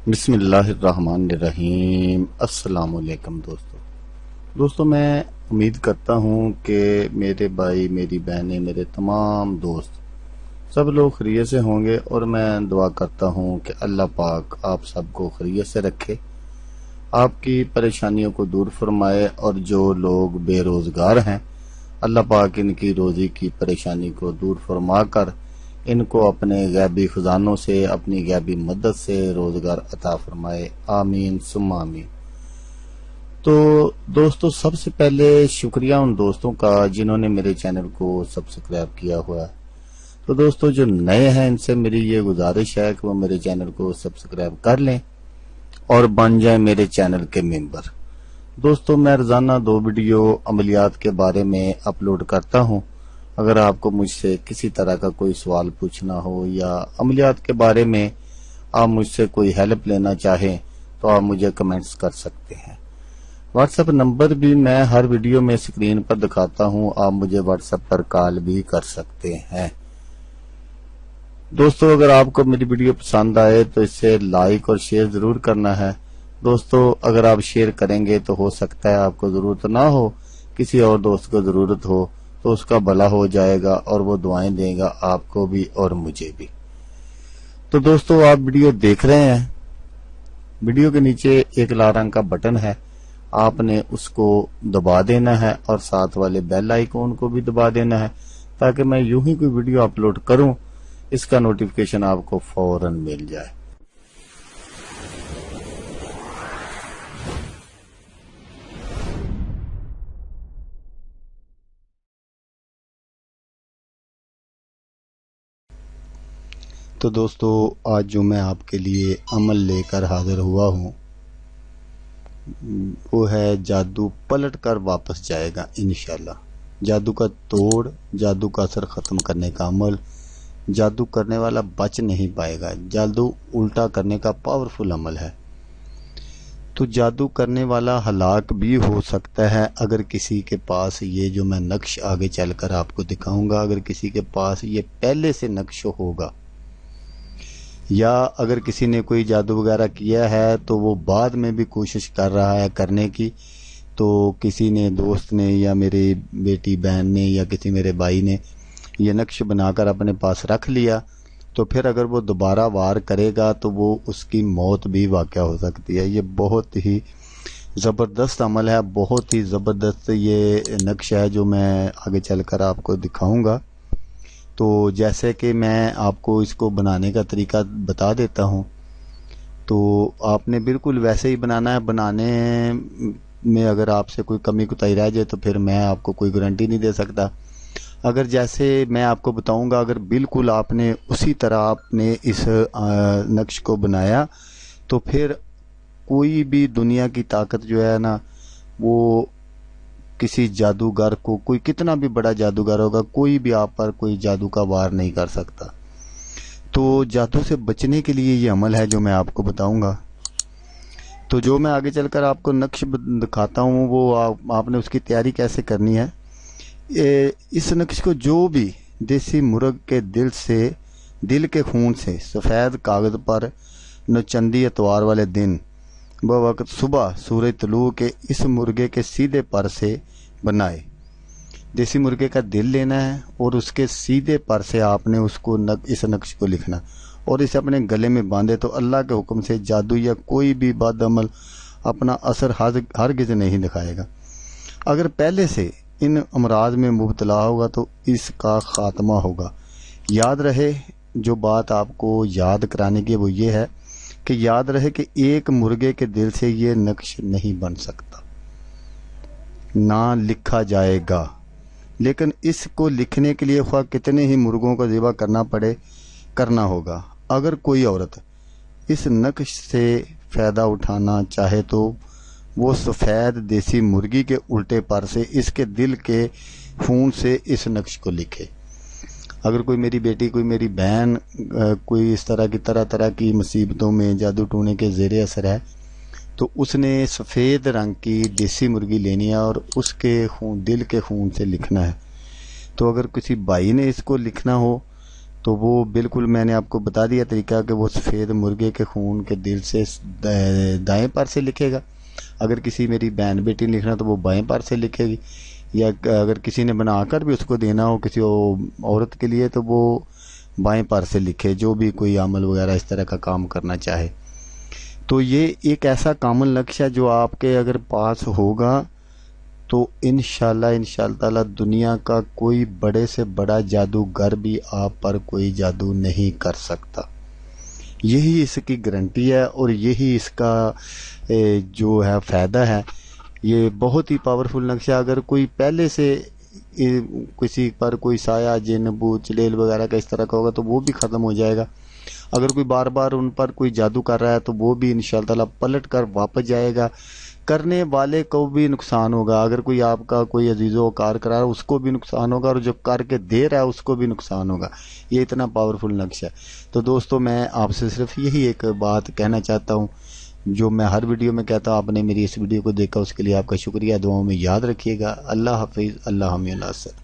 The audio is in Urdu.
بسم اللہ الرحمن الرحیم۔ السلام علیکم دوستو میں امید کرتا ہوں کہ میرے بھائی، میری بہنیں، میرے تمام دوست سب لوگ خیریت سے ہوں گے، اور میں دعا کرتا ہوں کہ اللہ پاک آپ سب کو خیریت سے رکھے، آپ کی پریشانیوں کو دور فرمائے، اور جو لوگ بے روزگار ہیں اللہ پاک ان کی روزی کی پریشانی کو دور فرما کر ان کو اپنے غیبی خزانوں سے، اپنی غیبی مدد سے روزگار عطا فرمائے، آمین ثم آمین۔ تو دوستو، سب سے پہلے شکریہ ان دوستوں کا جنہوں نے میرے چینل کو سبسکرائب کیا ہوا ہے۔ تو دوستو جو نئے ہیں ان سے میری یہ گزارش ہے کہ وہ میرے چینل کو سبسکرائب کر لیں اور بن جائیں میرے چینل کے ممبر۔ دوستو میں روزانہ 2 ویڈیو عملیات کے بارے میں اپلوڈ کرتا ہوں۔ اگر آپ کو مجھ سے کسی طرح کا کوئی سوال پوچھنا ہو یا عملیات کے بارے میں آپ مجھ سے کوئی ہیلپ لینا چاہیں تو آپ مجھے کمنٹس کر سکتے ہیں۔ واٹس ایپ نمبر بھی میں ہر ویڈیو میں اسکرین پر دکھاتا ہوں، آپ مجھے واٹس ایپ پر کال بھی کر سکتے ہیں۔ دوستو اگر آپ کو میری ویڈیو پسند آئے تو اسے لائک اور شیئر ضرور کرنا ہے۔ دوستو اگر آپ شیئر کریں گے تو ہو سکتا ہے آپ کو ضرورت نہ ہو، کسی اور دوست کو ضرورت ہو تو اس کا بھلا ہو جائے گا اور وہ دعائیں دے گا آپ کو بھی اور مجھے بھی۔ تو دوستو آپ ویڈیو دیکھ رہے ہیں، ویڈیو کے نیچے ایک لال رنگ کا بٹن ہے، آپ نے اس کو دبا دینا ہے اور ساتھ والے بیل آئیکن کو بھی دبا دینا ہے تاکہ میں یوں ہی کوئی ویڈیو اپلوڈ کروں اس کا نوٹیفیکیشن آپ کو فوراً مل جائے۔ تو دوستو آج جو میں آپ کے لیے عمل لے کر حاضر ہوا ہوں وہ ہے جادو پلٹ کر واپس جائے گا انشاءاللہ۔ جادو کا توڑ، جادو کا اثر ختم کرنے کا عمل، جادو کرنے والا بچ نہیں پائے گا۔ جادو الٹا کرنے کا پاورفل عمل ہے۔ تو جادو کرنے والا ہلاک بھی ہو سکتا ہے اگر کسی کے پاس یہ جو میں نقش آگے چل کر آپ کو دکھاؤں گا، اگر کسی کے پاس یہ پہلے سے نقش ہوگا، یا اگر کسی نے کوئی جادو وغیرہ کیا ہے تو وہ بعد میں بھی کوشش کر رہا ہے کرنے کی، تو کسی نے دوست نے یا میری بیٹی بہن نے یا کسی میرے بھائی نے یہ نقش بنا کر اپنے پاس رکھ لیا، تو پھر اگر وہ دوبارہ وار کرے گا تو وہ اس کی موت بھی واقع ہو سکتی ہے۔ یہ بہت ہی زبردست عمل ہے، بہت ہی زبردست یہ نقش ہے جو میں آگے چل کر آپ کو دکھاؤں گا۔ تو جیسے کہ میں آپ کو اس کو بنانے کا طریقہ بتا دیتا ہوں، تو آپ نے بالکل ویسے ہی بنانا ہے۔ بنانے میں اگر آپ سے کوئی کمی کوتاہی رہ جائے تو پھر میں آپ کو کوئی گارنٹی نہیں دے سکتا۔ اگر جیسے میں آپ کو بتاؤں گا اگر بالکل آپ نے اسی طرح آپ نے اس نقش کو بنایا تو پھر کوئی بھی دنیا کی طاقت جو ہے نا، وہ کسی جادوگر کو، کوئی کتنا بھی بڑا جادوگر ہوگا، کوئی بھی آپ پر کوئی جادو کا وار نہیں کر سکتا۔ تو جادو سے بچنے کے لیے یہ عمل ہے جو میں آپ کو بتاؤں گا۔ تو جو میں آگے چل کر آپ کو نقش دکھاتا ہوں وہ آپ نے اس کی تیاری کیسے کرنی ہے۔ اس نقش کو جو بھی دیسی مرغ کے دل کے خون سے سفید کاغذ پر نوچندی اتوار والے دن بوقت صبح سورج طلوع کے اس مرغے کے سیدھے پر سے بنائے۔ دیسی مرغے کا دل لینا ہے اور اس کے سیدھے پر سے آپ نے اس نقش کو لکھنا اور اسے اپنے گلے میں باندھے تو اللہ کے حکم سے جادو یا کوئی بھی بد عمل اپنا اثر ہرگز نہیں دکھائے گا۔ اگر پہلے سے ان امراض میں مبتلا ہوگا تو اس کا خاتمہ ہوگا۔ یاد رہے، جو بات آپ کو یاد کرانے کی وہ یہ ہے کہ یاد رہے کہ ایک مرغے کے دل سے یہ نقش نہیں بن سکتا، نہ لکھا جائے گا، لیکن اس کو لکھنے کے لیے خواہ کتنے ہی مرغوں کو ذبح کرنا پڑے کرنا ہوگا۔ اگر کوئی عورت اس نقش سے فائدہ اٹھانا چاہے تو وہ سفید دیسی مرغی کے الٹے پر سے اس کے دل کے خون سے اس نقش کو لکھے۔ اگر کوئی میری بیٹی، کوئی میری بہن کوئی اس طرح کی مصیبتوں میں جادو ٹونے کے زیر اثر ہے تو اس نے سفید رنگ کی دیسی مرغی لینی ہے اور اس کے دل کے خون سے لکھنا ہے۔ تو اگر کسی بھائی نے اس کو لکھنا ہو تو وہ بالکل میں نے آپ کو بتا دیا طریقہ کہ وہ سفید مرغے کے خون کے دل سے دائیں پر سے لکھے گا، اگر کسی میری بہن بیٹی لکھنا تو وہ بائیں پر سے لکھے گی، یا اگر کسی نے بنا کر بھی اس کو دینا ہو کسی عورت کے لیے تو وہ بائیں پر سے لکھے، جو بھی کوئی عمل وغیرہ اس طرح کا کام کرنا چاہے۔ تو یہ ایک ایسا کامن لکش ہے جو آپ کے اگر پاس ہوگا تو انشاءاللہ تعالی دنیا کا کوئی بڑے سے بڑا جادوگر بھی آپ پر کوئی جادو نہیں کر سکتا۔ یہی اس کی گارنٹی ہے اور یہی اس کا جو ہے فائدہ ہے۔ یہ بہت ہی پاورفل نقشہ، اگر کوئی پہلے سے کسی پر کوئی سایہ جن بوت چلیل وغیرہ کا اس طرح کا ہوگا تو وہ بھی ختم ہو جائے گا، اگر کوئی بار بار ان پر کوئی جادو کر رہا ہے تو وہ بھی انشاءاللہ تعالی پلٹ کر واپس جائے گا، کرنے والے کو بھی نقصان ہوگا، اگر کوئی آپ کا کوئی عزیز و کار کرا رہا ہے اس کو بھی نقصان ہوگا، اور جو کر کے دے رہا ہے اس کو بھی نقصان ہوگا۔ یہ اتنا پاورفل نقش ہے۔ تو دوستو میں آپ سے صرف یہی ایک بات کہنا چاہتا ہوں جو میں ہر ویڈیو میں کہتا ہوں، آپ نے میری اس ویڈیو کو دیکھا اس کے لیے آپ کا شکریہ، دعاؤں میں یاد رکھیے گا۔ اللہ حافظ، اللہ حامی اللہ۔